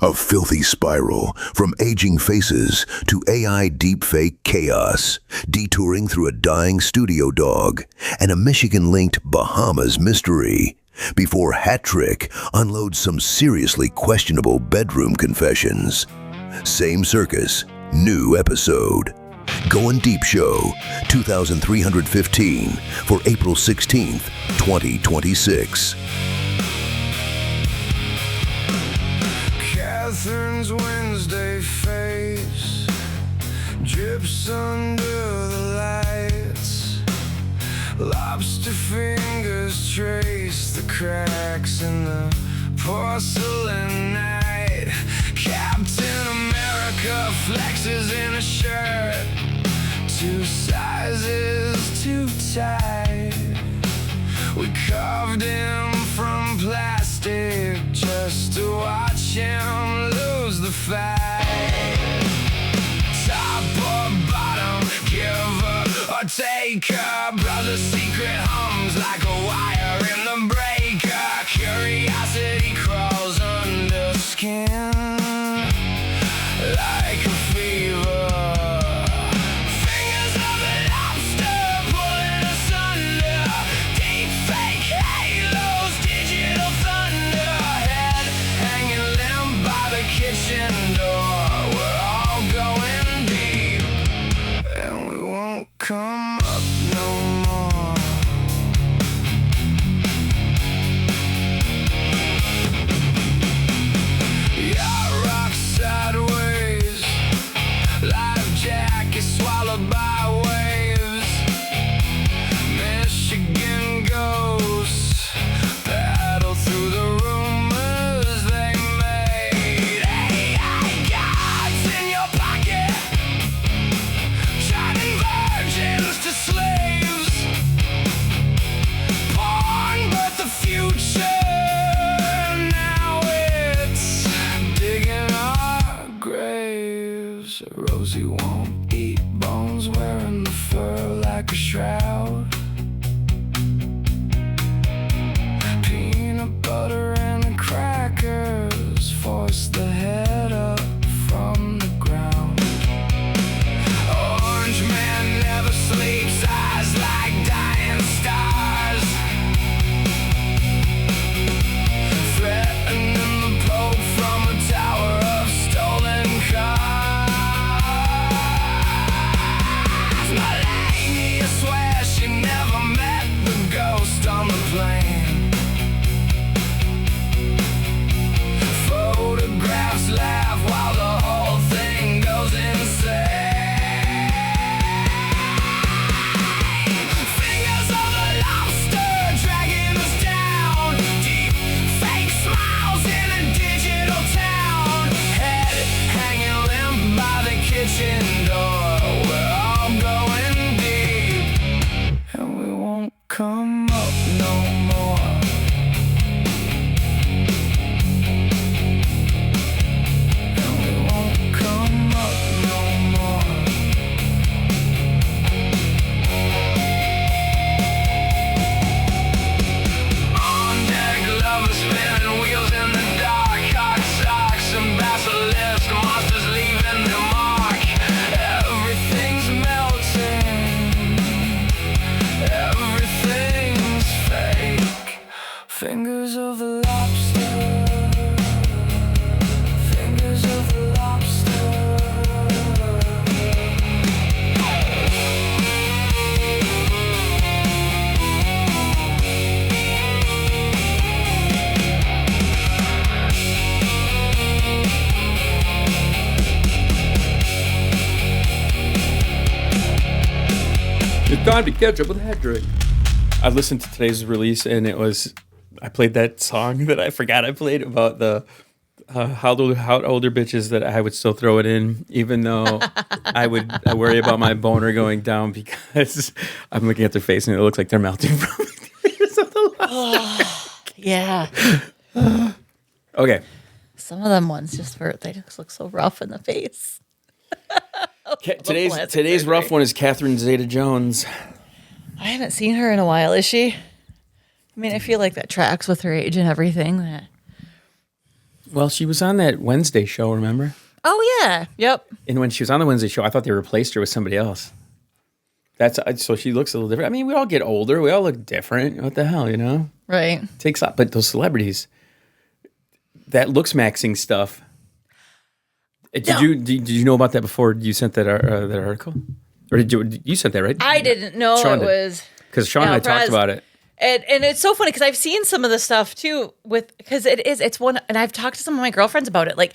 A filthy spiral from aging faces to AI deepfake chaos, detouring through a dying studio dog and a Michigan-linked Bahamas mystery. Before Hat Trick unloads some seriously questionable bedroom confessions. Same circus, new episode. Goin Deep Show, 2315 for April 16th, 2026. Catherine's Wednesday face drips under the lights. Lobster fingers trace the cracks in the porcelain night. Captain America flexes in a shirt 2 sizes too tight. We carved him from plastic just to watch him lose the fight. Top or bottom, giver or taker, brother's secret hums like a wire in the breaker. Curiosity crawls under skin like a fever. Fingers of a lobster pulling us under. Deepfake halos, digital thunder. Head hanging limp by the kitchen door. We're all going deep, and we won't come up no more. Yacht rocks sideways, life jacket swallowed by waves. Michigan ghosts battle through the rumors they made. AI gods in your pocket, turning virgins to slaves. Porn birth the future, now it's digging our graves. Rosie won't eat bones, wearing the fur like a shroud. Peanut butter and the crackers force the head up from the ground. Orange man never sleeps, eyes like dying stars. Threatening the Pope from a tower of stolen cars. Melania swears she never met the ghost on the plane. Photographs laugh while the whole thing goes insane. Fingers of a lobster dragging us down. Deep fake smiles in a digital town. Head hanging limp by the kitchen door. We're all going deep, and we won't come up no more. And we won't come up no more. On deck, lovers spinning wheels in the dark. Cock socks and basilisk monsters leaving their mark. Everything's melting, everything's fake. Fingers of the lobster, fingers of the lobster. It's time to catch up with Hat Trick. I listened to today's release, and I played that song that I forgot I played about the how older bitches that I would still throw it in, even though I worry about my boner going down because I'm looking at their face and it looks like they're melting from Yeah. Okay. Some of them ones they just look so rough in the face. Today's rough one is Catherine Zeta-Jones. I haven't seen her in a while, is she? I mean, I feel like that tracks with her age and everything. Well, she was on that Wednesday show, remember? Oh yeah. Yep. And when she was on the Wednesday show, I thought they replaced her with somebody else. So she looks a little different. I mean, we all get older. We all look different. What the hell, you know? Right. Takes up. But those celebrities, that looks maxing stuff. Did you know about that before you sent that article? Or did you sent that, right? I didn't know Sean it was. Because Sean and I talked about it. And it's so funny because I've seen some of the stuff too because it's one, and I've talked to some of my girlfriends about it. Like,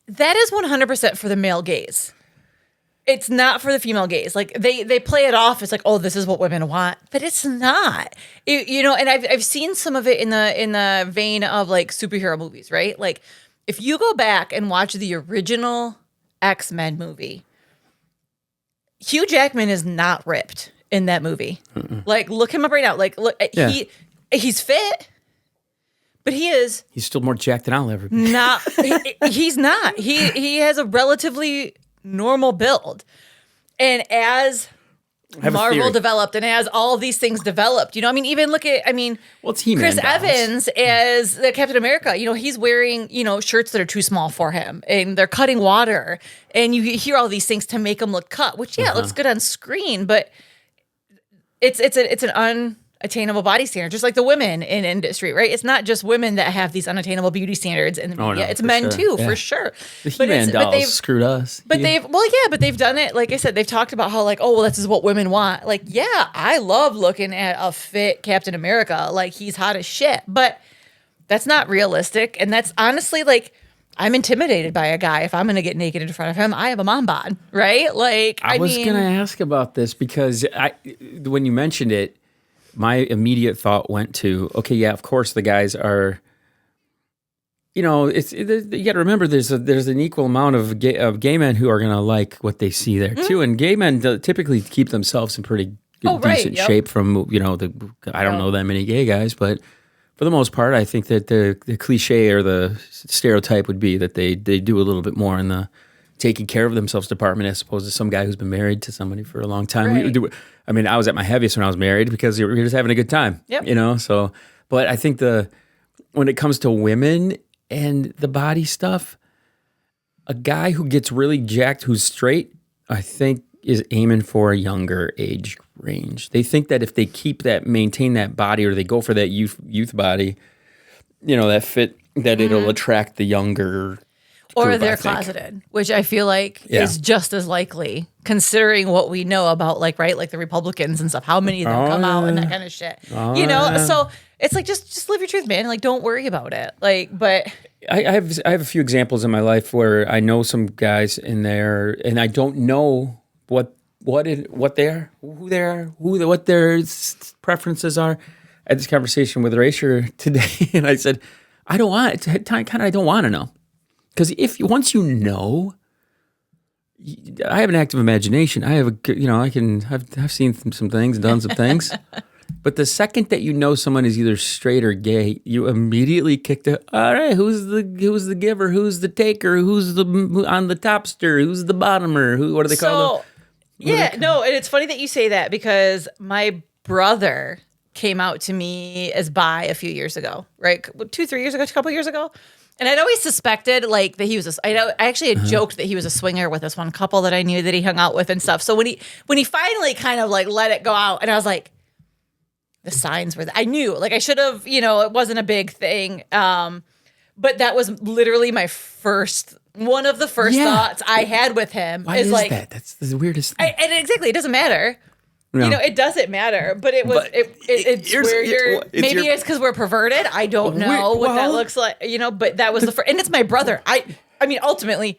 that is 100% for the male gaze. It's not for the female gaze. Like they play it off as like, oh, this is what women want, but it's not. And I've seen some of it in the vein of like superhero movies, right? Like, if you go back and watch the original X-Men movie, Hugh Jackman is not ripped in that movie. Like, look him up right now. Like, look, he's fit, but he's still more jacked than I'll ever be. Not. He's not. He has a relatively normal build, and as Marvel developed and as all of these things developed, even look at, it's He-Man Chris dolls. Evans as the Captain America, he's wearing, shirts that are too small for him, and they're cutting water, and you hear all these things to make him look cut, which it looks good on screen, but it's an unattainable body standard, just like the women in industry, right? It's not just women that have these unattainable beauty standards in the media. It's men too, for sure. The He-Man dolls screwed us. But they've done it. Like I said, they've talked about how, like, oh, well, this is what women want. Like, yeah, I love looking at a fit Captain America. Like, he's hot as shit. But that's not realistic. And that's honestly, like, I'm intimidated by a guy. If I'm going to get naked in front of him, I have a mom bod, right? Like, I was going to ask about this because when you mentioned it, my immediate thought went to, okay, yeah, of course the guys are, you got to remember there's an equal amount of gay men who are going to like what they see there too. And gay men typically keep themselves in pretty decent shape from, I don't know that many gay guys, but for the most part, I think that the cliche or the stereotype would be that they do a little bit more in the taking care of themselves department as opposed to some guy who's been married to somebody for a long time. Right. I was at my heaviest when I was married because we were just having a good time. Yep. So, but I think when it comes to women and the body stuff, a guy who gets really jacked who's straight, I think is aiming for a younger age range. They think that if they maintain that body, or they go for that youth body, that fit, that it'll attract the younger or group, they're closeted, which I feel like is just as likely, considering what we know about, like the Republicans and stuff, how many of them come out and that kind of shit. So it's like, just live your truth, man. Like, don't worry about it. Like, but I have a few examples in my life where I know some guys in there, and I don't know what they are, who they are, what their preferences are. I had this conversation with Erasure today, and I said, I don't want to know. Because once you know, I have an active imagination. I have I've seen some things, done some things. But the second that you know someone is either straight or gay, you immediately kick all right, who's the giver, who's the taker, who's on the topster, who's the bottomer, what do they call them? And it's funny that you say that because my brother came out to me as bi a few years ago, right? 2-3 years ago, a couple years ago. And I'd always suspected that he was I actually had joked that he was a swinger with this one couple that I knew that he hung out with and stuff. So when he finally kind of like let it go out, and I was like, the signs were I knew, like, I should have, it wasn't a big thing. But that was literally one of the first thoughts I had with him. Why is that? That's the weirdest thing. And exactly, it doesn't matter. No. It doesn't matter, but it was. It's where maybe it's because we're perverted. I don't know what that looks like. But that was the first, and it's my brother. I mean, ultimately,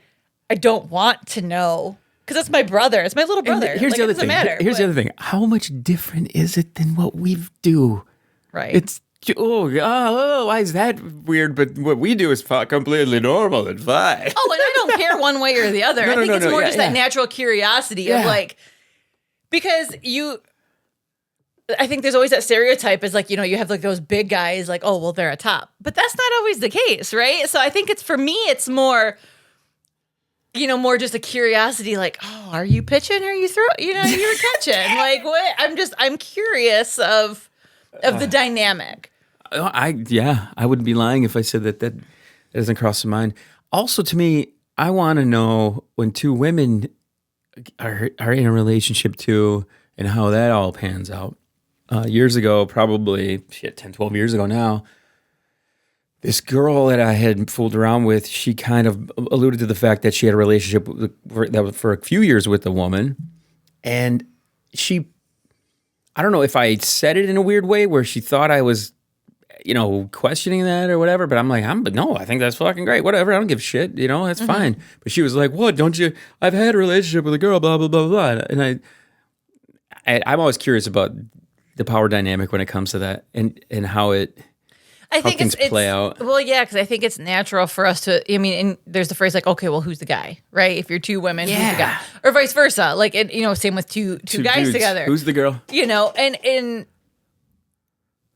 I don't want to know because it's my brother. It's my little brother. Here's the other thing. Here's the other thing. How much different is it than what we do? Right. It's why is that weird? But what we do is completely normal and fine. And I don't care one way or the other. I think it's more just that natural curiosity of like. Because I think there's always that stereotype is like, you have like those big guys like, oh, well, they're a top. But that's not always the case, right? So I think for me, it's more, more just a curiosity like, oh, are you pitching or are you you're catching? Like, what? I'm curious of the dynamic. I wouldn't be lying if I said that It doesn't cross the mind. Also, to me, I want to know when two women are in a relationship too, and how that all pans out. Years ago, probably 10, 12 years ago now, this girl that I had fooled around with, she kind of alluded to the fact that she had a relationship that was for a few years with a woman. And I don't know if I said it in a weird way where she thought I was, questioning that or whatever, but I'm like, no, I think that's fucking great. Whatever. I don't give a shit. That's fine. But she was like, what? Don't you? I've had a relationship with a girl, blah, blah, blah, blah. And I'm always curious about the power dynamic when it comes to that and how things play out. Well, yeah, because I think it's natural for us to, and there's the phrase like, okay, well, who's the guy, right? If you're two women, who's the guy? Or vice versa. Like, same with two guys dudes. together. Who's the girl? And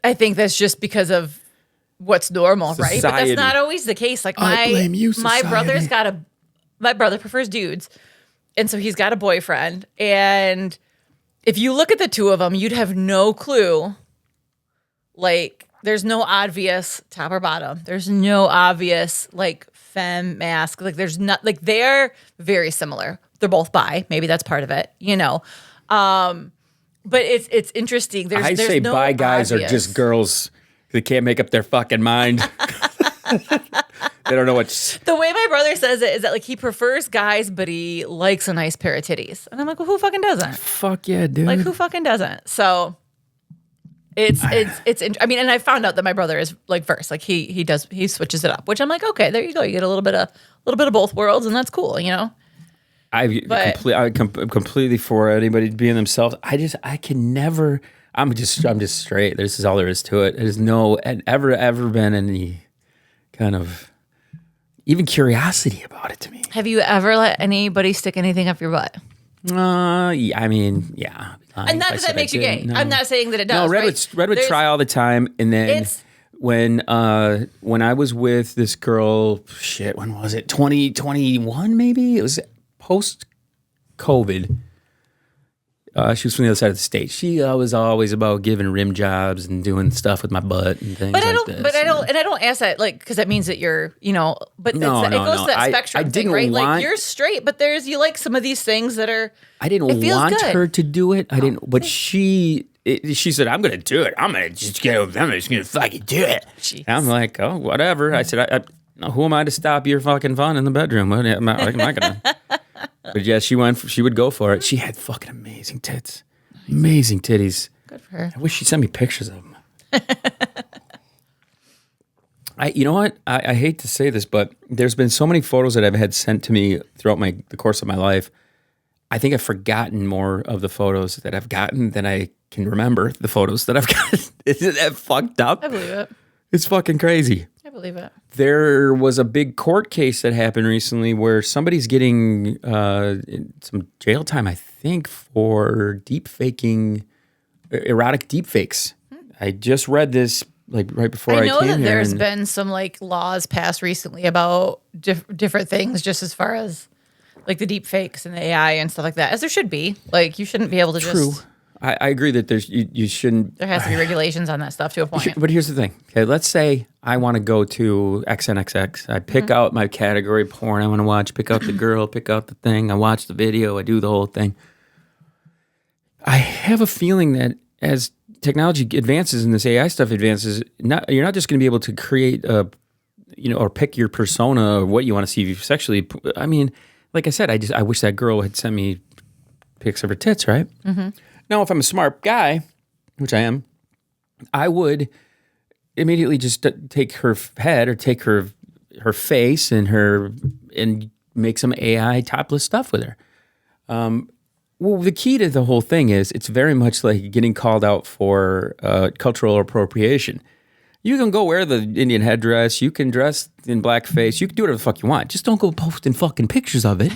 I think that's just because of what's normal, right? But that's not always the case. Like I blame you, my society. my brother prefers dudes. And so he's got a boyfriend. And if you look at the two of them, you'd have no clue. Like, there's no obvious top or bottom. There's no obvious like femme mask. Like there's not like they're very similar. They're both bi. Maybe that's part of it, But it's interesting. I say no bi guys obvious. are just girls that can't make up their fucking mind. They don't know what. The way my brother says it is that like he prefers guys, but he likes a nice pair of titties. And I'm like, well, who fucking doesn't? Fuck yeah, dude. Like who fucking doesn't? So and I found out that my brother is like verse. Like he switches it up, which I'm like, okay, there you go. You get a little bit of both worlds, and that's cool, I'm completely for anybody being themselves. I can never. I'm just straight. This is all there is to it. There's ever been any kind of even curiosity about it to me. Have you ever let anybody stick anything up your butt? Yeah. And not that makes you gay. No. I'm not saying that it does. No, Red would try all the time, and then when I was with this girl, when was it? 2021 maybe? It was post COVID. She was from the other side of the state. She was always about giving rim jobs and doing stuff with my butt and things. I don't ask that like because that means that you're, But it goes to that spectrum thing, right? Like you're straight, but you like some of these things that are. I didn't want her to do it. I didn't, but she said, "I'm going to do it. I'm just going to fucking do it." And I'm like, "Oh, whatever." I said, "Who am I to stop your fucking fun in the bedroom? What am I gonna?" But yeah, she would go for it. She had fucking amazing tits. Amazing titties. Good for her. I wish she'd send me pictures of them. You know what? I hate to say this, but there's been so many photos that I've had sent to me throughout the course of my life. I think I've forgotten more of the photos that I've gotten than I can remember the photos that I've gotten. Isn't that fucked up? I believe it. It's fucking crazy. I believe it. There was a big court case that happened recently where somebody's getting some jail time, I think, for erotic deepfakes. I just read this like right before I came here. I know that there's been some like laws passed recently about different things, just as far as like the deepfakes and the AI and stuff like that, as there should be. Like you shouldn't be able to just. I agree that you shouldn't. There has to be regulations on that stuff to a point. But here's the thing. Okay, let's say I want to go to XNXX. I pick out my category porn I want to watch, pick out the girl, pick out the thing. I watch the video. I do the whole thing. I have a feeling that as technology advances and this AI stuff advances, you're not just going to be able to create or pick your persona or what you want to see sexually. I mean, like I said, I wish that girl had sent me pics of her tits, right? Mm-hmm. Now, if I'm a smart guy, which I am, I would immediately just take her head or take her face and make some AI topless stuff with her. Well, the key to the whole thing is it's very much like getting called out for cultural appropriation. You can go wear the Indian headdress. You can dress in blackface. You can do whatever the fuck you want. Just don't go posting fucking pictures of it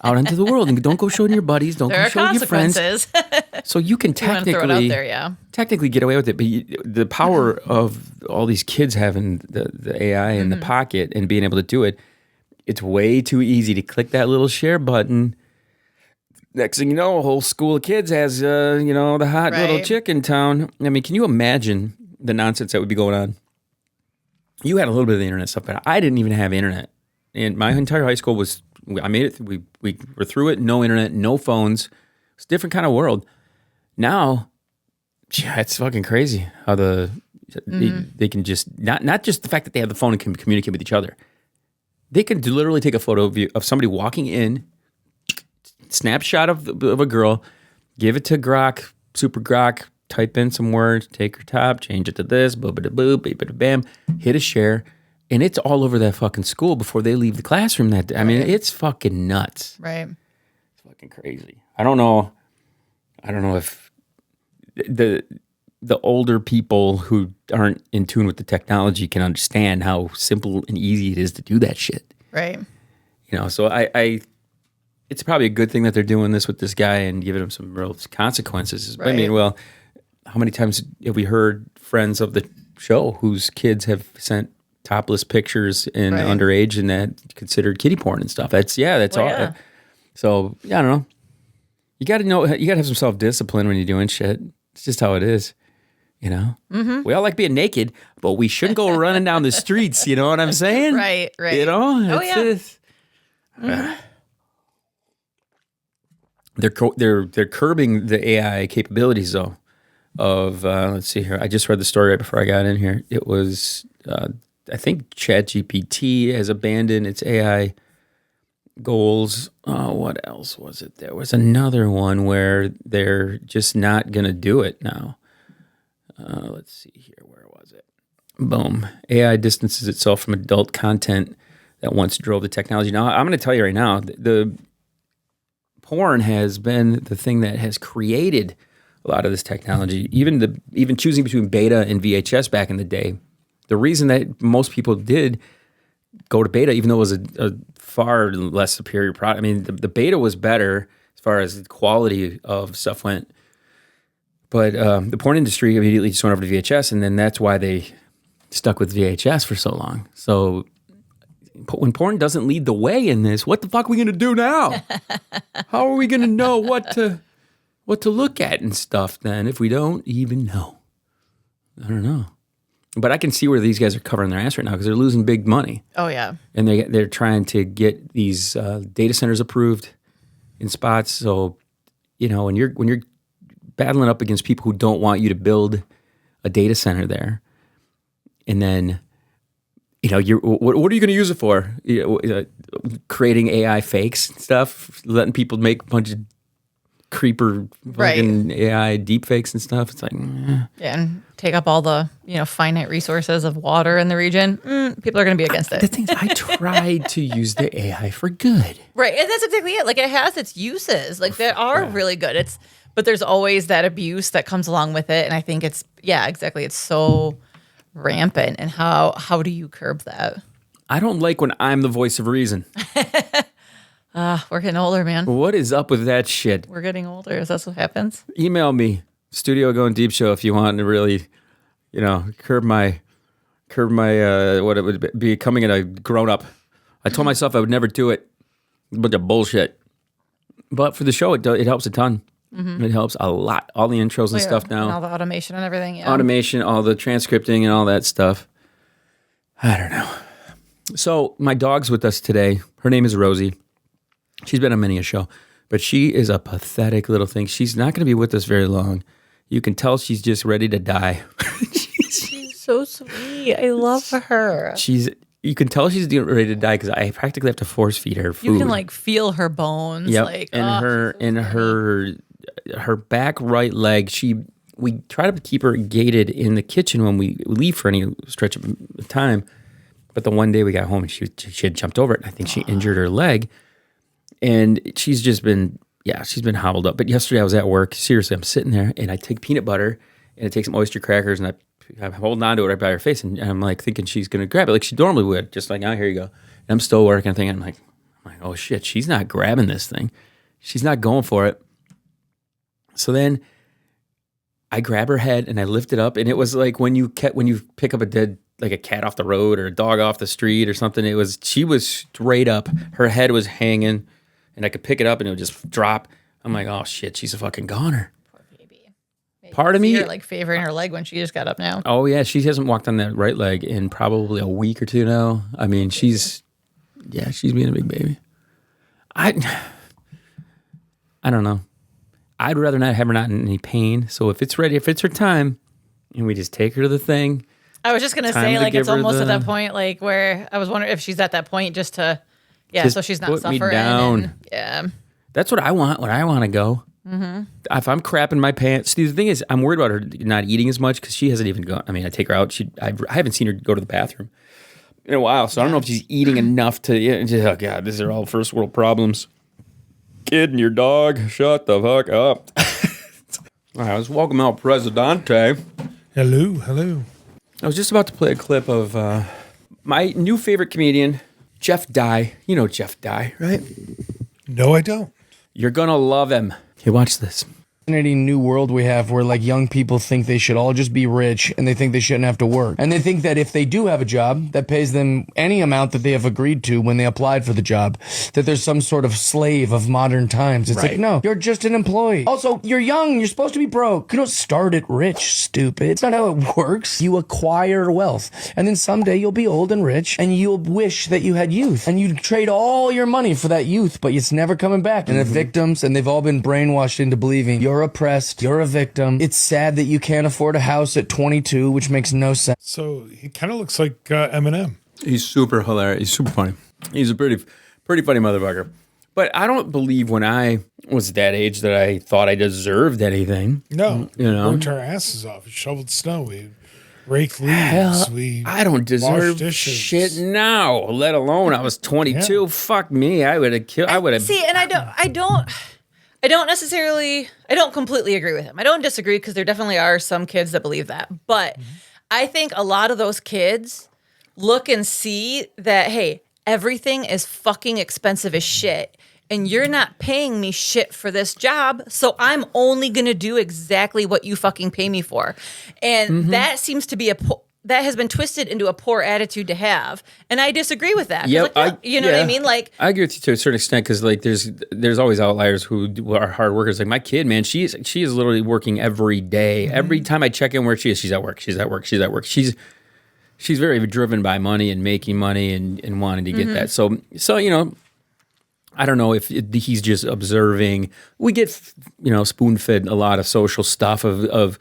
out into the world. And don't go showing your buddies. Don't go showing your friends. So you can technically get away with it. But the power of all these kids having the AI in the pocket and being able to do it, it's way too easy to click that little share button. Next thing you know, a whole school of kids has, the hot little chick in town. I mean, can you imagine the nonsense that would be going on? You had a little bit of the internet stuff, but I didn't even have internet. And my entire high school was, I made it, we were through it, no internet, no phones. It's a different kind of world. Now, yeah, it's fucking crazy how they can just, not just the fact that they have the phone and can communicate with each other. They can literally take a photo of somebody walking in, snapshot of a girl, give it to Grok, super Grok, type in some words, take her top, change it to this, boop-a-da-boop, beep-a-da-bam, hit a share, and it's all over that fucking school before they leave the classroom that day. I mean, it's fucking nuts. Right. It's fucking crazy. I don't know if the older people who aren't in tune with the technology can understand how simple and easy it is to do that shit. Right. You know, so I it's probably a good thing that they're doing this with this guy and giving him some real consequences. Right. I mean, well, how many times have we heard friends of the show whose kids have sent topless pictures in underage and that considered kiddie porn and stuff? That's all. Yeah. So I don't know. You got to have some self-discipline when you're doing shit. It's just how it is. You know, we all like being naked, but we shouldn't go running down the streets. You know what I'm saying? Right. You know? Oh, yeah. They're curbing the AI capabilities though. Of let's see here. I just read the story right before I got in here. It was I think ChatGPT has abandoned its AI goals. What else was it? There was another one where they're just not gonna do it now. Let's see here. Where was it? Boom. AI distances itself from adult content that once drove the technology. Now, I'm going to tell you right now, the porn has been the thing that has created a lot of this technology. Even choosing between beta and VHS back in the day, the reason that most people did go to beta, even though it was a far less superior product. I mean, the beta was better as far as the quality of stuff went. But the porn industry immediately just went over to VHS, and then that's why they stuck with VHS for so long. So when porn doesn't lead the way in this, what the fuck are we going to do now? How are we going to know what to look at and stuff then if we don't even know? I don't know. But I can see where these guys are covering their ass right now because they're losing big money. Oh, yeah. And they're trying to get these data centers approved in spots. So, you know, when you're battling up against people who don't want you to build a data center there, and then, you know, what are you going to use it for? Creating AI fakes and stuff, letting people make a bunch of creeper fucking AI deep fakes and stuff. It's like, yeah, and take up all the finite resources of water in the region. People are going to be against it. The thing is, I tried to use the AI for good. Right, and that's exactly it. Like, it has its uses, like, that are really good. But there's always that abuse that comes along with it, and I think it's so rampant. And how do you curb that? I don't like when I'm the voice of reason. We're getting older, man. What is up with that shit? We're getting older. Is that what happens? Email me, Studio Going Deep Show, if you want to really, curb my what it would be becoming a grown up. I told myself I would never do it. A bunch of bullshit. But for the show, it helps a ton. Mm-hmm. It helps a lot. All the intros and stuff now. And all the automation and everything. Yeah. Automation, all the transcripting and all that stuff. I don't know. So my dog's with us today. Her name is Rosie. She's been on many a show, but she is a pathetic little thing. She's not going to be with us very long. You can tell she's just ready to die. She's so sweet. I love her. You can tell she's ready to die because I practically have to force feed her food. You can feel her bones. Yep. Her back right leg. We try to keep her gated in the kitchen when we leave for any stretch of time. But the one day we got home and she had jumped over it. And I think she injured her leg. And she's been hobbled up. But yesterday I was at work. Seriously, I'm sitting there and I take peanut butter and I take some oyster crackers and I'm holding on to it right by her face. And I'm like thinking she's going to grab it like she normally would. Just like, oh, here you go. And I'm still working. I'm like, oh shit, she's not grabbing this thing. She's not going for it. So then I grab her head and I lift it up. And it was like when you pick up a cat off the road or a dog off the street or something. She was straight up. Her head was hanging. And I could pick it up and it would just drop. I'm like, oh shit, she's a fucking goner. Poor baby. Part of See me, her like favoring her leg when she just got up now. oh yeah, she hasn't walked on that right leg in probably a week or two now. I mean, she's being a big baby. I don't know. I'd rather not have her not in any pain. So if it's ready, if it's her time, and we just take her to the thing. I was just gonna Time say to like give it's her almost the- at that point like where I was wondering if she's at that point just to Just so she's not put me suffering. down. And, That's what I want when I want to go. Mm-hmm. If I'm crapping my pants, see, the thing is, I'm worried about her not eating as much because she hasn't even gone. I mean, I take her out. I haven't seen her go to the bathroom in a while, so I don't know if she's eating enough to. Yeah, oh God, these are all first world problems. Kid and your dog, shut the fuck up. All right, let's welcome El Presidente. Hello. I was just about to play a clip of my new favorite comedian, Jeff Dye. You know Jeff Dye, right? No, I don't. You're gonna love him. Hey, watch this. Fascinating new world we have where like young people think they should all just be rich and they think they shouldn't have to work. And they think that if they do have a job that pays them any amount that they have agreed to when they applied for the job, that there's some sort of slave of modern times. It's like, no, you're just an employee. Also, you're young. You're supposed to be broke. You don't start it rich, stupid. It's not how it works. You acquire wealth. And then someday you'll be old and rich and you'll wish that you had youth. And you trade all your money for that youth, but it's never coming back. And the victims, and they've all been brainwashed into believing you're oppressed, you're a victim. It's sad that you can't afford a house at 22, which makes no sense. So he kind of looks like Eminem. He's super hilarious. He's super funny. He's a pretty funny motherfucker. But I don't believe when I was that age that I thought I deserved anything. No, You know? worked our asses off. We shoveled snow. We raked leaves. Hell, We I don't deserve washed dishes. shit now, let alone I was 22. Yeah. Fuck me. I would have killed. I would have. see, and I don't necessarily, I don't completely agree with him. I don't disagree because there definitely are some kids that believe that. But I think a lot of those kids look and see that, hey, everything is fucking expensive as shit. And you're not paying me shit for this job. So I'm only going to do exactly what you fucking pay me for. And that seems to be that has been twisted into a poor attitude to have, and I disagree with that. Yep, You know what I mean? Like, I agree with you to a certain extent because like there's always outliers who are hard workers. Like my kid, man, she is literally working every day. Every time I check in where she is, she's at work. She's very driven by money and making money and wanting to get that. So you know, I don't know if he's just observing. We get spoon fed a lot of social stuff of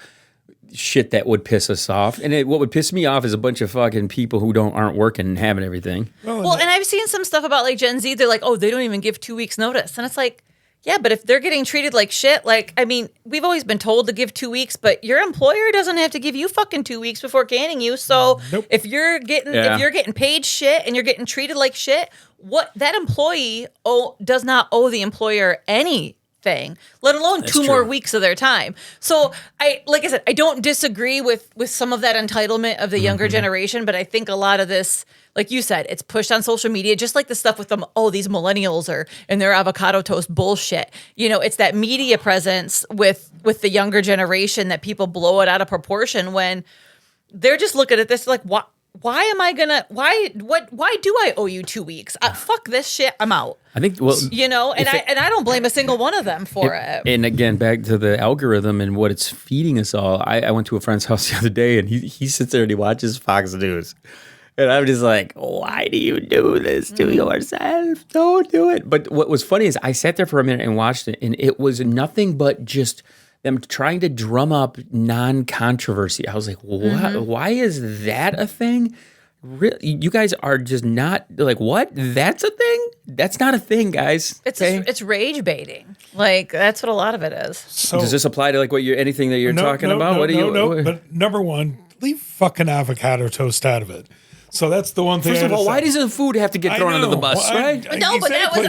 shit that would piss us off, and what would piss me off is a bunch of fucking people who aren't working and having everything. well, and I've seen some stuff about like Gen Z. They're like, oh, they don't even give 2 weeks notice, and it's like, yeah, but if they're getting treated like shit, like, I mean, we've always been told to give 2 weeks, but your employer doesn't have to give you fucking 2 weeks before canning you. So Nope. if you're getting paid shit and you're getting treated like shit, what that employee does not owe the employer anything, let alone That's 2 more true. weeks of their time. So like I said, I don't disagree with some of that entitlement of the younger generation, but I think a lot of this, like you said, it's pushed on social media, just like the stuff with them. Oh, these millennials are in their avocado toast bullshit. You know, it's that media presence with the younger generation that people blow it out of proportion when they're just looking at this like, why do I owe you 2 weeks? Fuck this shit. I'm out. I think And I don't blame a single one of them for it. And again, back to the algorithm and what it's feeding us all. I went to a friend's house the other day, and he sits there and he watches Fox News. And I'm just like, why do you do this to yourself? Don't do it. But what was funny is I sat there for a minute and watched it, and it was nothing but just them trying to drum up non-controversy. I was like, what? Why is that a thing? Really? You guys are just not like, what? That's a thing? That's not a thing, guys. It's rage baiting. Like, that's what a lot of it is. So Does this apply to like anything that you're talking about? No. But number one, leave fucking avocado toast out of it. So that's the one thing. First of all, why does the food have to get thrown under the bus, right? No, but that was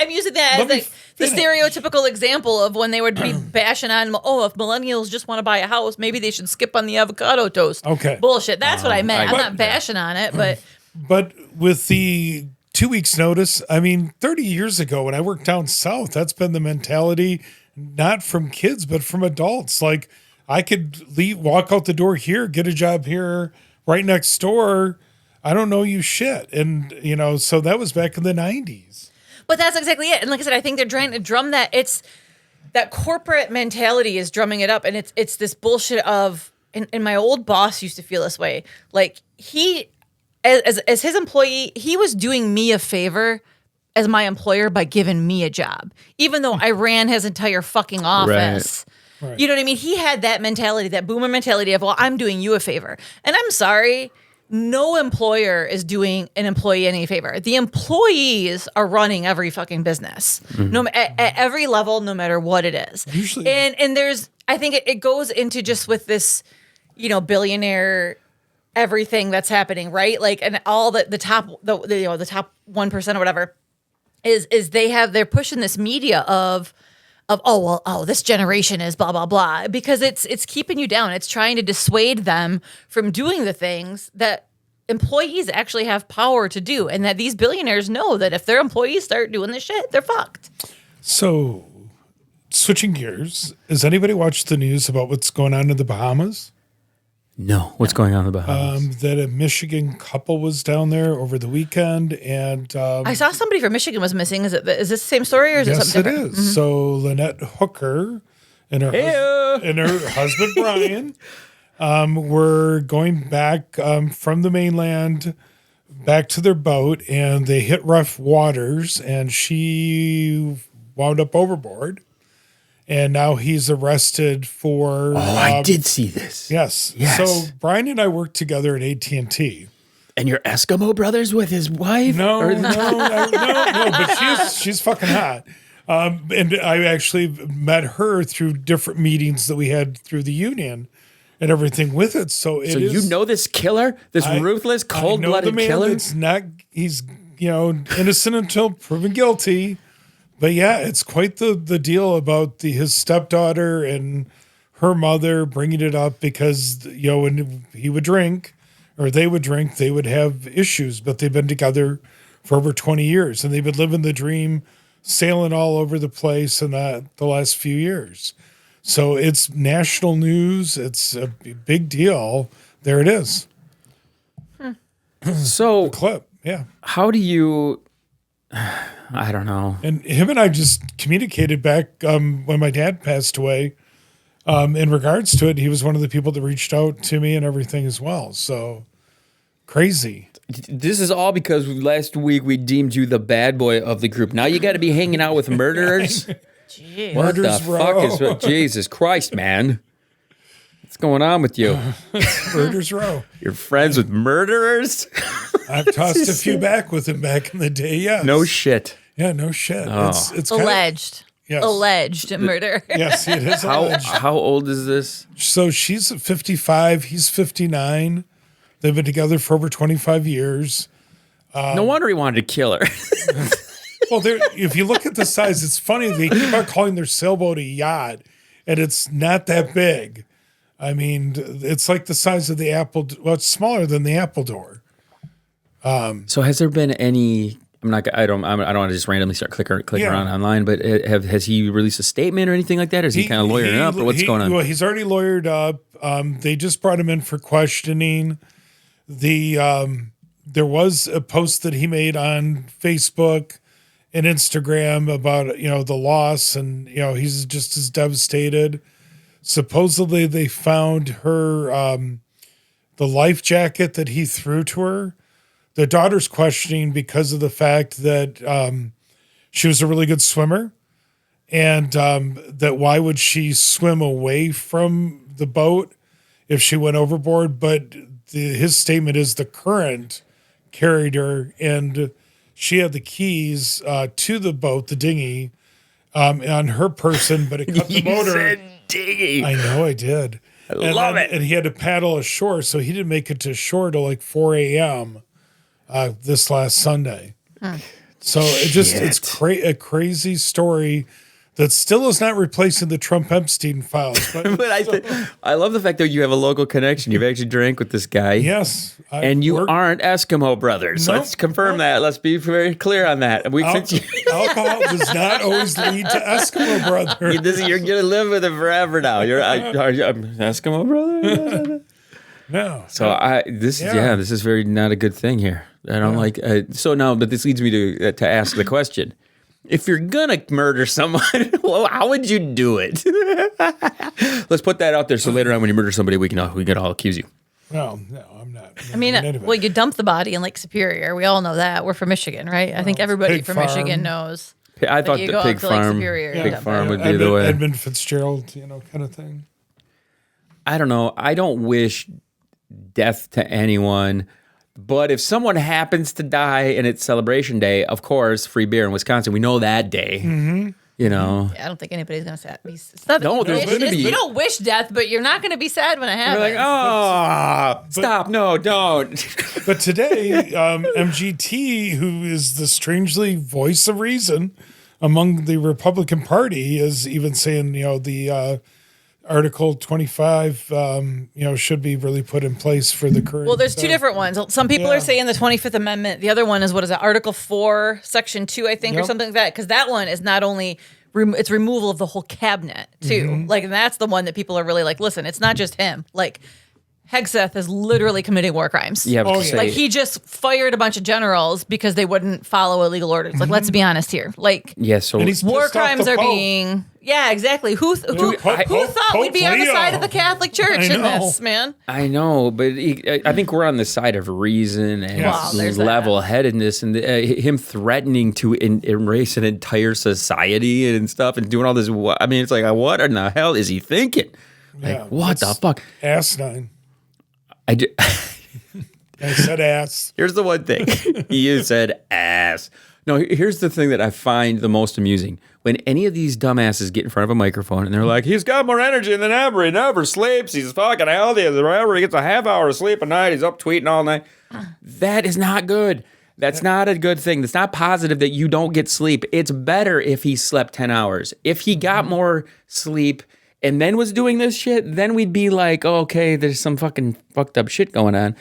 I'm using that as like the stereotypical example of when they would be bashing on, if millennials just want to buy a house, maybe they should skip on the avocado toast. Okay. Bullshit. That's what I meant. I'm But- not bashing on it, but But with the 2 weeks notice, I mean, 30 years ago when I worked down south, that's been the mentality, not from kids, but from adults. Like I could walk out the door here, get a job here, right next door. I don't know you shit. And, so that was back in the 90s. But that's exactly it. And like I said, I think they're trying to drum that. that corporate mentality is drumming it up, and it's this bullshit of. And my old boss used to feel this way. Like he, as his employee, he was doing me a favor as my employer by giving me a job, even though I ran his entire fucking office. Right. You know what I mean? He had that mentality, that boomer mentality of, well, I'm doing you a favor. And I'm sorry, no employer is doing an employee any favor. The employees are running every fucking business, at every level, no matter what it is. Usually- and there's, I think it goes into just with this, billionaire everything that's happening, right? Like, and all the top, the top 1% or whatever is they're pushing this media of this generation is blah blah blah, because it's keeping you down. It's trying to dissuade them from doing the things that employees actually have power to do, and that these billionaires know that if their employees start doing this shit, they're fucked. So, switching gears, has anybody watched the news about what's going on in the Bahamas? No. What's going on in the Bahamas? That a Michigan couple was down there over the weekend, and I saw somebody from Michigan was missing. Is this the same story, or is it yes, something it different? is. So Lynette Hooker and her husband Brian were going back from the mainland back to their boat, and they hit rough waters, and she wound up overboard. And now he's arrested for. I did see this. Yes. Yes. So Brian and I worked together at AT&T. And your Eskimo brothers with his wife? No, but she's fucking hot. And I actually met her through different meetings that we had through the union and everything with it. So you know this killer, this ruthless, cold-blooded killer? It's not. He's innocent until proven guilty. But yeah, it's quite the deal about his stepdaughter and her mother bringing it up because, when he would drink or they would drink, they would have issues. But they've been together for over 20 years, and they've been living the dream, sailing all over the place in the last few years. So it's national news. It's a big deal. There it is. So, Clip. Yeah. how do you... I don't know. And him and I just communicated back when my dad passed away. In regards to it, he was one of the people that reached out to me and everything as well. So crazy. This is all because last week we deemed you the bad boy of the group. Now you got to be hanging out with murderers? Jeez. What the Murders fuck row. is... Jesus Christ, man. What's going on with you? Murders row. You're friends with murderers? I've tossed a few back with him back in the day. Yes. No shit. Yeah, no shit. Oh. It's kind of, Alleged. yes. Alleged murder. Yes, it is alleged. How old is this? So she's 55. He's 59. They've been together for over 25 years. No wonder he wanted to kill her. Well, if you look at the size, it's funny. They keep on calling their sailboat a yacht, and it's not that big. I mean, it's like the size of the Apple. Well, it's smaller than the Apple door. So has there been any? I don't want to just randomly start clicking around online, but has he released a statement or anything like that? Or is he kind of lawyering up, or what's going on? Well, he's already lawyered up. They just brought him in for questioning. There was a post that he made on Facebook and Instagram about the loss, and he's just as devastated. Supposedly, they found her the life jacket that he threw to her. The daughter's questioning because of the fact that she was a really good swimmer, and that why would she swim away from the boat if she went overboard? But his statement is the current carried her, and she had the keys to the boat, the dinghy, on her person, but it cut the motor. Said dinghy. I know, I did. I love it. And he had to paddle ashore, so he didn't make it to shore till like 4 a.m. This last Sunday. So it's a crazy story that still is not replacing the Trump Epstein files. But, But I love the fact that you have a local connection. You've actually drank with this guy. yes. And you aren't Eskimo brothers. Nope. Let's confirm that. Let's be very clear on that. Alcohol does not always lead to Eskimo brother. You're going to live with him forever now. Are you an Eskimo brother? No. So this is very not a good thing here. I don't like. But this leads me to ask the question: if you're gonna murder someone, well, how would you do it? Let's put that out there so later on when you murder somebody, we can all accuse you. No, I'm not. I mean, anyway. well, you dump the body in Lake Superior. We all know that. We're from Michigan, right? I think everybody pig from farm. Michigan knows. I thought you the go pig out to Lake farm, Superior and pig dump farm it. would be the way. Edmund Fitzgerald, kind of thing. I don't know. I don't wish death to anyone. But if someone happens to die and it's Celebration Day, of course, free beer in Wisconsin. We know that day. Mm-hmm. You know. Yeah, I don't think anybody's gonna sad. It's not No, there's gonna be- You don't wish death, but you're not gonna be sad when it You're happens. like, oh, stop. No, don't. But today, MGT, who is the strangely voice of reason among the Republican Party, is even saying, the Article 25, should be really put in place for the current. Well, there's two different ones. Some people are saying the 25th Amendment. The other one is, what is it, Article 4, Section 2, I think, or Yep. something like that. Because that one is not only, it's removal of the whole cabinet, too. Mm-hmm. Like, and that's the one that people are really like, listen, it's not just him. Like, Hegseth is literally committing war crimes. Yeah, Oh, yeah. Like, he just fired a bunch of generals because they wouldn't follow illegal orders. Like, let's be honest here. Like, Yeah, so And he's war pissed off crimes the are Pope. being... Yeah, exactly. Who Pope thought we'd be on the Leo. side of the Catholic Church I in know. this, man? I know, but I think we're on the side of reason and Well, there's that. level-headedness, and him threatening to erase an entire society and stuff, and doing all this. I mean, it's like, what in the hell is he thinking? Like, Yeah, what the it's fuck? Asinine. I said ass. Here's the one thing. You said ass. No, here's the thing that I find the most amusing. When any of these dumbasses get in front of a microphone and they're like, he's got more energy than ever. He never sleeps. He's fucking healthy as ever. He gets a half hour of sleep a night. He's up tweeting all night. That is not good. That's not a good thing. That's not positive that you don't get sleep. It's better if he slept 10 hours. If he got more sleep and then was doing this shit, then we'd be like, oh, okay, there's some fucking fucked up shit going on.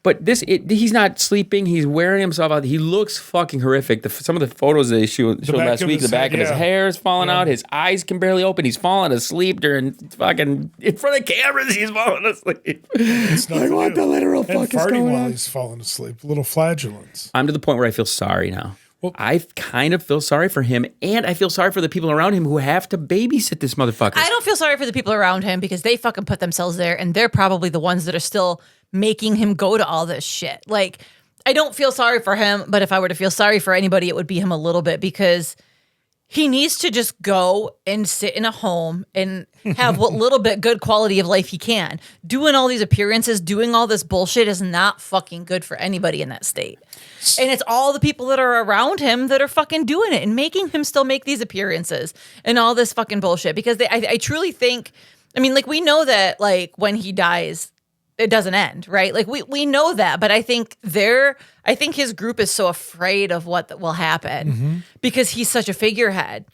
But he's not sleeping. He's wearing himself out. He looks fucking horrific. Some of the photos they showed back last of week, his the back head, of his yeah. hair is falling out. His eyes can barely open. He's falling asleep during fucking in front of cameras. He's falling asleep. Like, what the literal And fuck is farting going while on? he's falling asleep. Little flagellants. I'm to the point where I feel sorry now. I kind of feel sorry for him, and I feel sorry for the people around him who have to babysit this motherfucker. I don't feel sorry for the people around him because they fucking put themselves there, and they're probably the ones that are still making him go to all this shit. Like, I don't feel sorry for him, but if I were to feel sorry for anybody, it would be him a little bit, because he needs to just go and sit in a home and have what little bit good quality of life he can. Doing all these appearances, doing all this bullshit is not fucking good for anybody in that state. And it's all the people that are around him that are fucking doing it and making him still make these appearances and all this fucking bullshit. Because I truly think, I mean, like, we know that, like, when he dies, it doesn't end, right? Like, we know that, but I think his group is so afraid of what will happen because he's such a figurehead.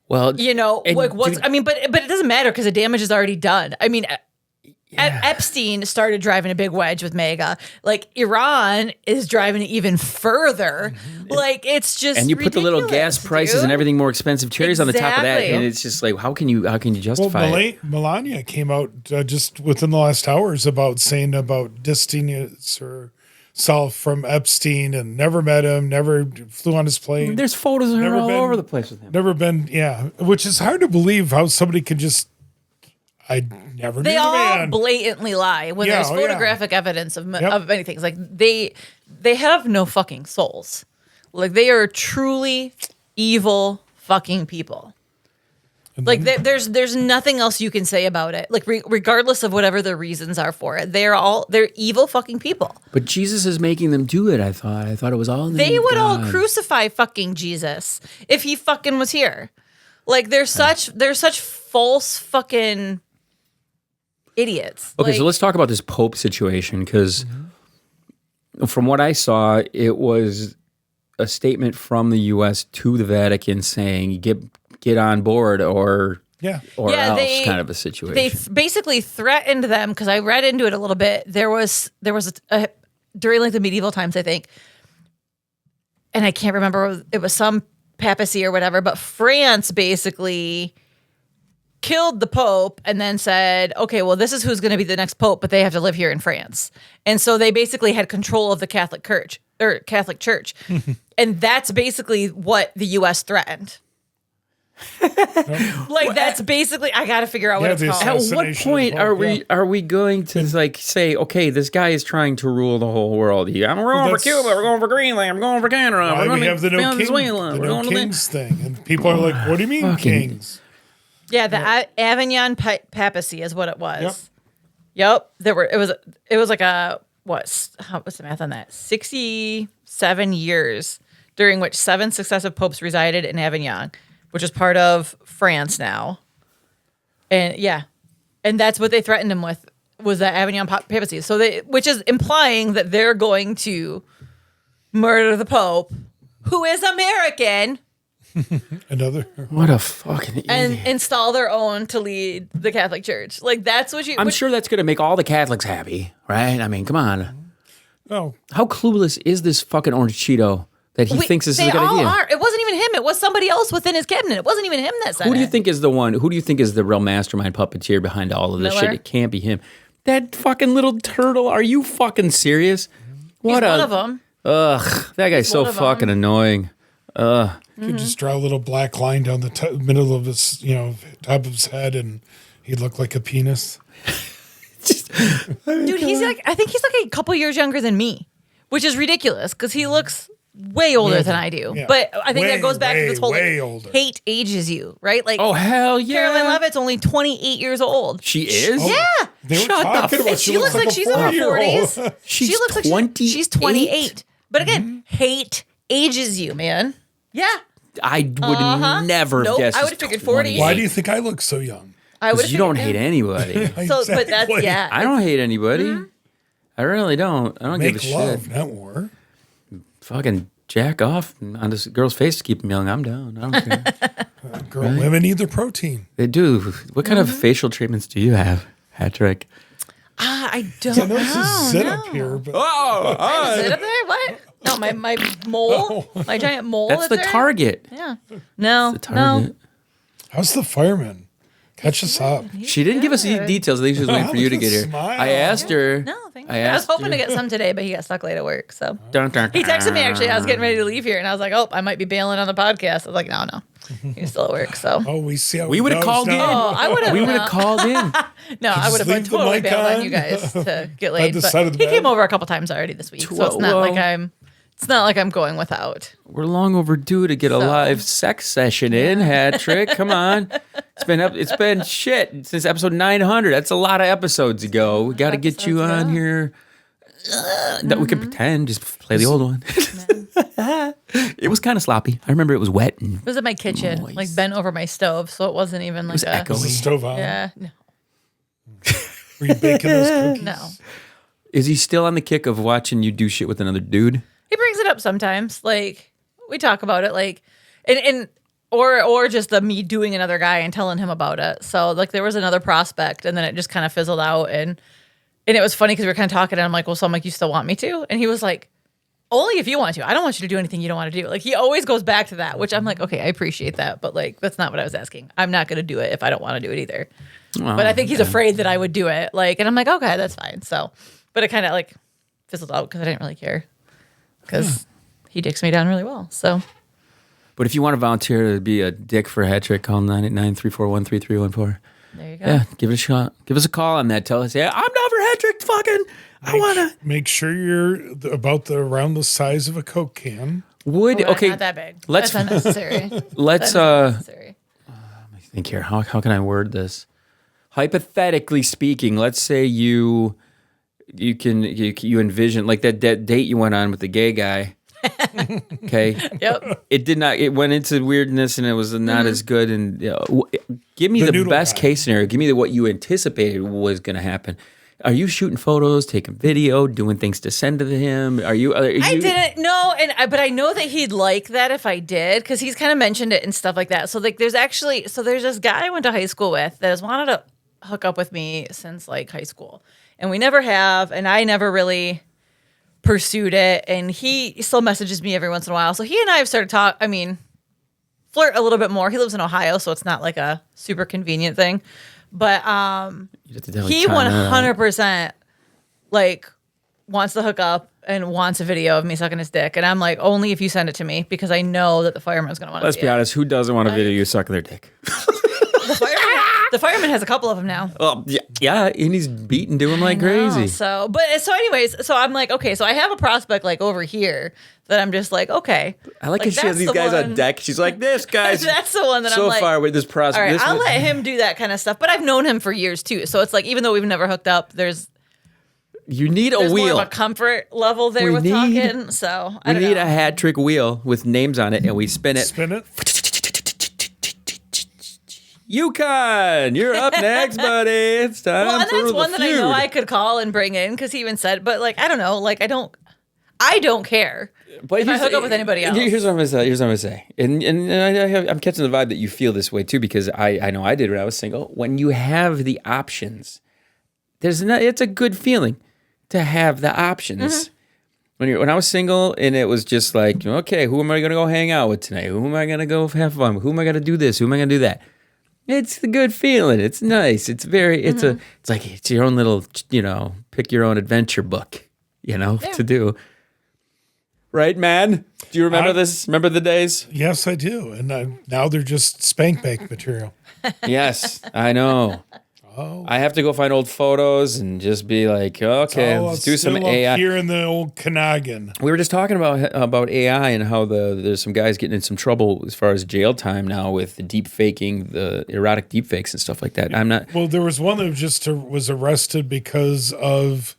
Well, and Like, what's, dude, I mean, but it doesn't matter because the damage is already done. I mean, Epstein started driving a big wedge with MAGA. Like, Iran is driving it even further. Like, it's just, and you put the little ridiculous, gas prices dude. and everything more expensive cherries on the top of that, Exactly. and it's just like, how can you justify it? Melania came out just within the last hours saying about distancing herself from Epstein and never met him, never flew on his plane. There's photos of her Never all been- over the place with him. Never been, which is hard to believe how somebody can just, I never knew They the all man. blatantly lie when Yeah, there's oh, yeah. photographic evidence of many things. Like, they have no fucking souls. Like, they are truly evil fucking people. Like, there's nothing else you can say about it. Like, regardless of whatever the reasons are for it, they're evil fucking people. But Jesus is making them do it. I thought it was all in the They name of would all God. crucify fucking Jesus if he fucking was here. Like, they're such false fucking idiots. Okay, Like, so let's talk about this Pope situation, because from what I saw, it was a statement from the U.S. to the Vatican saying, get on board or Yeah. else, kind of a situation. They basically threatened them, because I read into it a little bit. There was a during, like, the medieval times, I think, and I can't remember, it was some papacy or whatever, but France basically killed the Pope and then said, okay, well, this is who's going to be the next Pope, but they have to live here in France. And so they basically had control of the Catholic or Catholic Church. And that's basically what the U.S. threatened. Like that's basically I got to figure out what it's called. At what Assassination point of the Pope, are we going to like say, okay, this guy is trying to rule the whole world? We're going for that's- Cuba, we're going for Greenland, we're going for Canada, Why we're going we have the no, Venezuela, the we're no going to kings thing, and people are like, "What do you mean kings?" Yeah, the Avignon papacy is what it was. Yep, it was like a what's the math on that? 67 years during which 7 successive popes resided in Avignon, which is part of France now. And and that's what they threatened him with was that Avignon papacy. So which is implying that they're going to murder the Pope, who is American, Another. What a fucking idiot. and install their own to lead the Catholic Church. Like that's what you. I'm sure that's going to make all the Catholics happy, right? I mean, come on. Oh, How clueless is this fucking Orange Cheeto that he thinks this is a good idea? Are. It wasn't even him. It was somebody else within his cabinet. It wasn't even him that said Who do you it. think is the one? Who do you think is the real mastermind puppeteer behind all of this Miller? shit? It can't be him. That fucking little turtle. Are you fucking serious? What He's one of them. Ugh, that guy's so one of 'em. fucking annoying. you could just draw a little black line down the middle of his, top of his head, and he'd look like a penis. Dude, he's like, I think he's like a couple years younger than me, which is ridiculous because he looks way older than I do. Yeah. But I think that goes back to this whole way older. hate ages you, right? Like, Oh hell yeah! Caroline Levitt's only 28 years old. She is. Yeah. They were Shut the talking about She looks like she's in her 40-year-old. 40s. She's She looks like 28. she's 28. But again, hate ages you, man. Yeah. I would never have Nope, guessed. I she's would've figured 28. 40. Why do you think I look so young? I would 'Cause you don't hate anybody. So, but that's, Exactly. yeah. I don't hate anybody. Mm-hmm. I really don't. I don't give a Make shit. love, not war. Fucking jack off on this girl's face to keep them young. I'm down. I don't care. Girl, women need their protein. They do. What kind Mm-hmm. of facial treatments do you have, Patrick? I don't I know this know. is sit up here, but Is it up there? What? No, my mole, my giant mole. That's the there? target. Yeah. No. The target. how's the fireman? Catch us up. She didn't give us any details. I think she was waiting for you to get here. Smile. I asked her. No, thank you. I I was asked hoping her. to get some today, but he got stuck late at work. So Dun, dun, he texted me actually. I was getting ready dun. to leave here, and I was like, "Oh, I might be bailing on the podcast." I was like, "No, he's still at work." So Oh, we see how We it would have goes called in. now. Oh, I would've- We would have called in. no, I would have leave the totally mic bailed on on. you guys to get At late. the But side of the he bed. came over a couple times already this week, so it's not Well- like I'm. It's not like I'm going without. We're long overdue to get a So- live sex session in, Hat-trick. Come on. It's been shit since episode 900. That's a lot of episodes ago. We got to get you Episodes on ago. here. That we can pretend, just play the old one. It was kind of sloppy. I remember it was wet and It was in my kitchen, Moist. like bent over my stove, so it wasn't even like was a. echoing. Is the stove on? Yeah, no, Were you baking those cookies? no. Is he still on the kick of watching you do shit with another dude? He brings it up sometimes. Like we talk about it, like or just the me doing another guy and telling him about it. So like there was another prospect, and then it just kind of fizzled out, and it was funny because we were kind of talking, and I'm like, well, so I'm like, you still want me to? And he was like, only if you want to. I don't want you to do anything you don't want to do. Like he always goes back to that, which I'm like, okay, I appreciate that, but like that's not what I was asking. I'm not going to do it if I don't want to do it either. But I think he's afraid that I would do it. Like, and I'm like, okay, that's fine. So, but it kind of like fizzled out because I didn't really care because he dicks me down really well. So. But if you want to volunteer to be a dick for a hat-trick, call 989-341-3314. There you go. Yeah, give it a shot. Give us a call on that. Tell us, yeah, I'm not for hat-trick, fucking, I want to. Make sure you're around the size of a Coke can. Would, Well, okay, not that big. let's- That's unnecessary. let's, That's unnecessary. think here. How can I word this? Hypothetically speaking, let's say you envision like that date you went on with the gay guy. Okay. Yep. It did not. It went into weirdness and it was not as good. And give me The the noodle best guy. case scenario. Give me what you anticipated was going to happen. Are you shooting photos, taking video, doing things to send to him? Are you? I didn't know, but I know that he'd like that if I did, because he's kind of mentioned it and stuff like that. So like, there's this guy I went to high school with that has wanted to hook up with me since like high school, and we never have, and I never really pursued it, and he still messages me every once in a while. So he and I have started flirt a little bit more. He lives in Ohio, so it's not like a super convenient thing, but he 100% like wants to hook up and wants a video of me sucking his dick, and I'm like, only if you send it to me because I know that the fireman's gonna want to. Let's see be it. honest. Who doesn't want a video of you sucking their dick? The fireman has a couple of them now. Well, yeah, and he's beating to him like crazy. So anyways, so I'm like, okay, so I have a prospect like over here that I'm just like, okay. I like how she has these guys on deck. She's like, this guy's that's the one that so I'm like, far with this all prospect. right, I'll let him do that kind of stuff. But I've known him for years too. So it's like, even though we've never hooked up, there's You need a more wheel. of a comfort level there with talking. So I We don't need know. a hat trick wheel with names on it, and we spin it. Spin it. Yukon, you're up next, buddy. It's time Well, and for that's the one that I know feud. I could call and bring in because he even said, but like, I don't know, like I don't care. But if I here's- hook up with anybody else. Here's what I'm gonna say. And I'm catching the vibe that you feel this way too, because I know I did when I was single. When you have the options, it's a good feeling to have the options. When I was single and it was just like, okay, who am I gonna go hang out with tonight? Who am I gonna go have fun with? Who am I gonna do this? Who am I gonna do that? It's a good feeling. It's nice. It's very. It's it's your own little, pick your own adventure book, to do. Right, man? Do you remember this? Remember the days? Yes, I do. And now they're just spank bank material. Yes, I know. Oh. I have to go find old photos and just be like, okay, Oh, let's do some still up AI. here in the old Kanagin. We were just talking about AI and how there's some guys getting in some trouble as far as jail time now with the deep faking, the erotic deep fakes and stuff like that. I'm not. Well, there was one that was arrested because of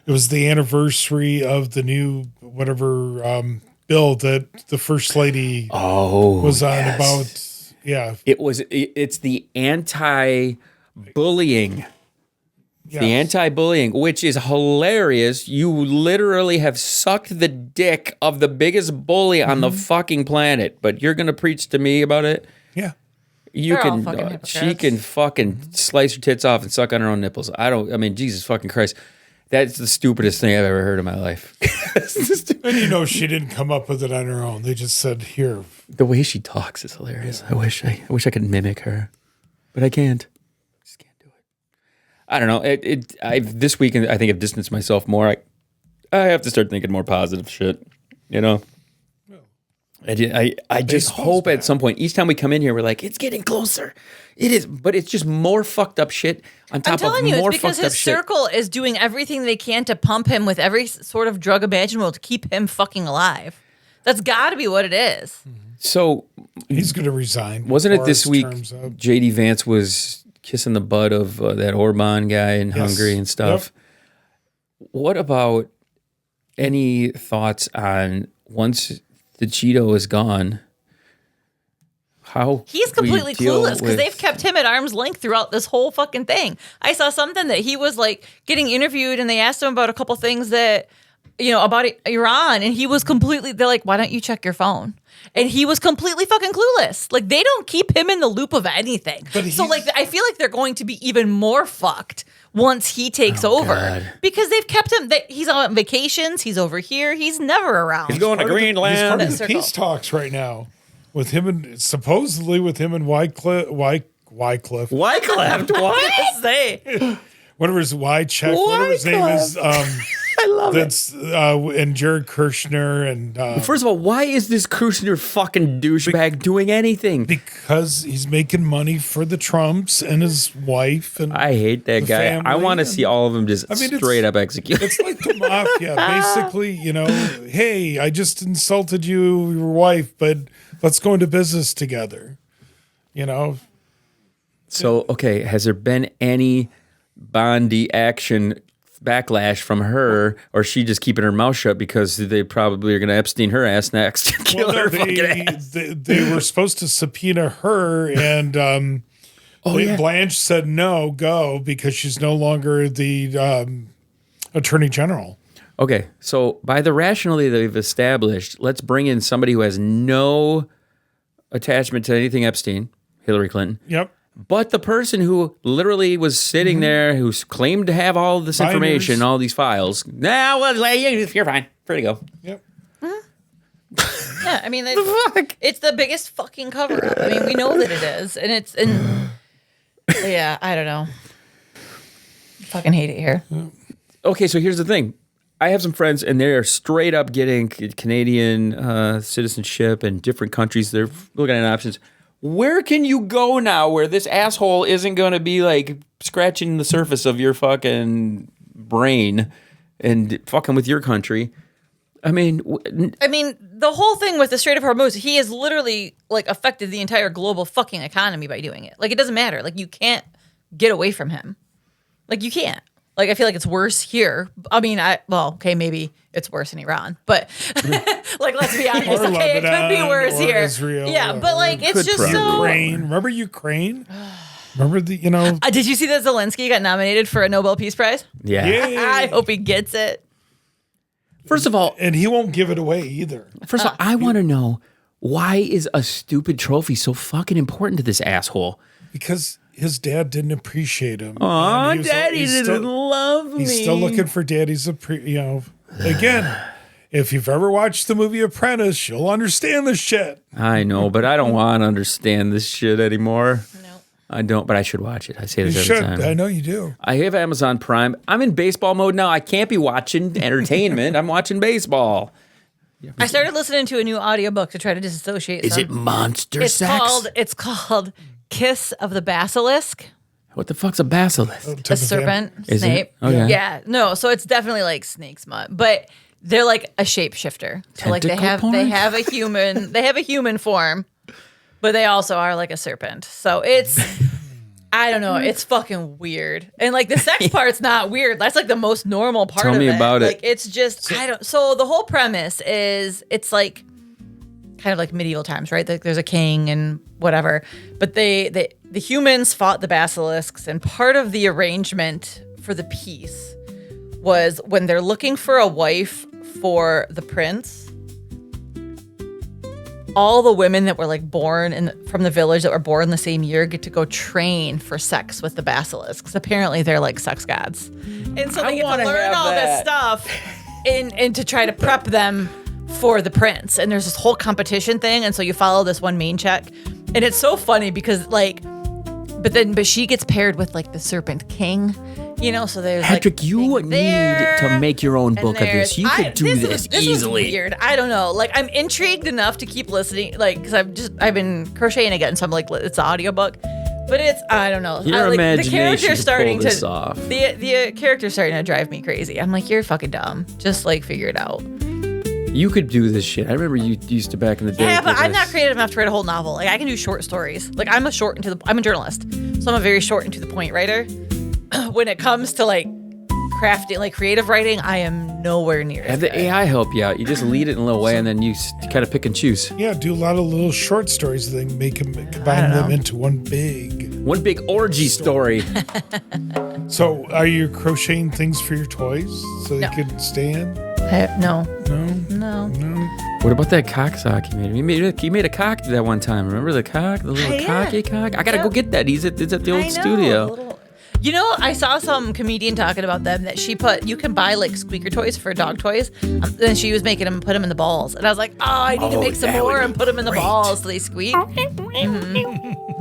it was the anniversary of the new whatever bill that the first lady was on about. Yeah, It's the anti-bullying. yes. The anti-bullying, which is hilarious. You literally have sucked the dick of the biggest bully on the fucking planet, but you're gonna preach to me about it? Yeah. You They're all can, fucking she hypocrites. can fucking slice her tits off and suck on her own nipples. Jesus fucking Christ. That's the stupidest thing I've ever heard in my life. And she didn't come up with it on her own. They just said, "Here." The way she talks is hilarious. I wish I could mimic her, but I can't. Just can't do it. I don't know. This weekend I think I've distanced myself more. I have to start thinking more positive shit. I just hope at some point, each time we come in here, we're like, it's getting closer. It is, but it's just more fucked up shit on top I'm of telling you, more it's because fucked up his shit. circle is doing everything they can to pump him with every sort of drug imaginable to keep him fucking alive. That's got to be what it is. So, He's going to resign. wasn't it before this his week? term's up. JD Vance was kissing the butt of that Orban guy in Yes. Hungary and stuff. What about any thoughts on once the Cheeto is gone? How He's completely we deal clueless because with- they've kept him at arm's length throughout this whole fucking thing. I saw something that he was like getting interviewed and they asked him about a couple things that, about Iran. And he was they're like, why don't you check your phone? And he was completely fucking clueless. Like, they don't keep him in the loop of anything. But So, he's- like, I feel like they're going to be even more fucked once he takes over. God. Because they've kept him, he's on vacations, he's over here, he's never around. He's going to He's part Greenland. of the Circle. peace talks right now with him and Wycliffe. Wycliffe, what? Say. Whatever his whatever his name is. I love it. That's and Jared Kushner and First of all, why is this Kushner fucking douchebag doing anything? because he's making money for the Trumps and his wife and I hate that the guy. I family want to and- see all of them just it's- straight up executed. it's like the mafia. Basically, hey, I just insulted your wife, but let's go into business together. So, okay, has there been any Bondi action backlash from her, or is she just keeping her mouth shut because they probably are going to Epstein her ass next and kill her fucking ass? they were supposed to subpoena her, and Blanche said no, go, because she's no longer the attorney general. Okay, so by the rationale they've established, let's bring in somebody who has no attachment to anything Epstein, Hillary Clinton. Yep. But the person who literally was sitting there, who claimed to have all of this information, Binders. all these files, you're fine. Free to go. Yep. Yeah, I mean, it's the biggest fucking cover up. I mean, we know that it is. Yeah, I don't know. Fucking hate it here. Okay, so here's the thing. I have some friends, and they are straight up getting Canadian citizenship in different countries. They're looking at options. Where can you go now where this asshole isn't going to be like scratching the surface of your fucking brain and fucking with your country? I mean, the whole thing with the Strait of Hormuz, he has literally like affected the entire global fucking economy by doing it. Like, it doesn't matter. Like, you can't get away from him. Like, you can't. Like, I feel like it's worse here. I mean, maybe it's worse in Iran, but like, let's be honest. Or Okay, it could be worse or here. Israel, yeah, but like, it's just so. Ukraine. Remember Ukraine? Remember the, Did you see that Zelensky got nominated for a Nobel Peace Prize? yeah. I hope he gets it. First of all, and he won't give it away either. First of all, I want to know, why is a stupid trophy so fucking important to this asshole? Because his dad didn't appreciate him. Aw, Daddy didn't love me. He's still looking for Daddy's, again, if you've ever watched the movie Apprentice, you'll understand this shit. I know, but I don't want to understand this shit anymore. No. I don't, but I should watch it. I say this every time. I know you do. I have Amazon Prime. I'm in baseball mode now. I can't be watching entertainment. I'm watching baseball. I started listening to a new audiobook to try to disassociate. Is it monster sex? It's called Kiss of the Basilisk. What the fuck's a basilisk? A serpent, Is snake. it? Oh, yeah. Yeah, no, so it's definitely like snake smut, but they're like a shapeshifter. So like they have a human form, but they also are like a serpent. So it's I don't know, it's fucking weird. And like the sex part's not weird. That's like the most normal part of it. Tell me about it. Like it's just so the whole premise is it's like kind of like medieval times, right? Like there's a king and whatever. But the humans fought the basilisks, and part of the arrangement for the peace was when they're looking for a wife for the prince, all the women that were like born from the village that were born the same year get to go train for sex with the basilisks. Apparently they're like sex gods. And so they get to learn all this stuff and to try to prep them for the prince. And there's this whole competition thing. And so you follow this one main chick. And it's so funny because like, but she gets paired with like the serpent king, so there's Patrick, like, you need to make your own book of this. You could do this easily. This is weird. I don't know. Like, I'm intrigued enough to keep listening, like, because I've been crocheting again, so I'm like, it's an audiobook. But it's, I don't know. Your imagination the character's starting pull this off. The character's starting to drive me crazy. I'm like, you're fucking dumb. Just like figure it out. You could do this shit. I remember you used to back in the day. Yeah, but I'm not creative enough to write a whole novel. Like, I can do short stories. Like, I'm a journalist, so I'm a very short and to the point writer. When it comes to like crafting, like creative writing, I am nowhere near. Have the AI help you out. You just lead it in a little way, and then you kind of pick and choose. Yeah, do a lot of little short stories. They combine them into one big orgy story. So, are you crocheting things for your toys so they can stay in? No. No. What about that cock sock you made? He made a cock that one time. Remember the cock? The little cocky cock? I gotta go get that. It's at the old studio. I saw some comedian talking about them that you can buy like squeaker toys for dog toys. And she was making them put them in the balls. And I was like, I need to make some more and put them in the balls so they squeak. Mm-hmm.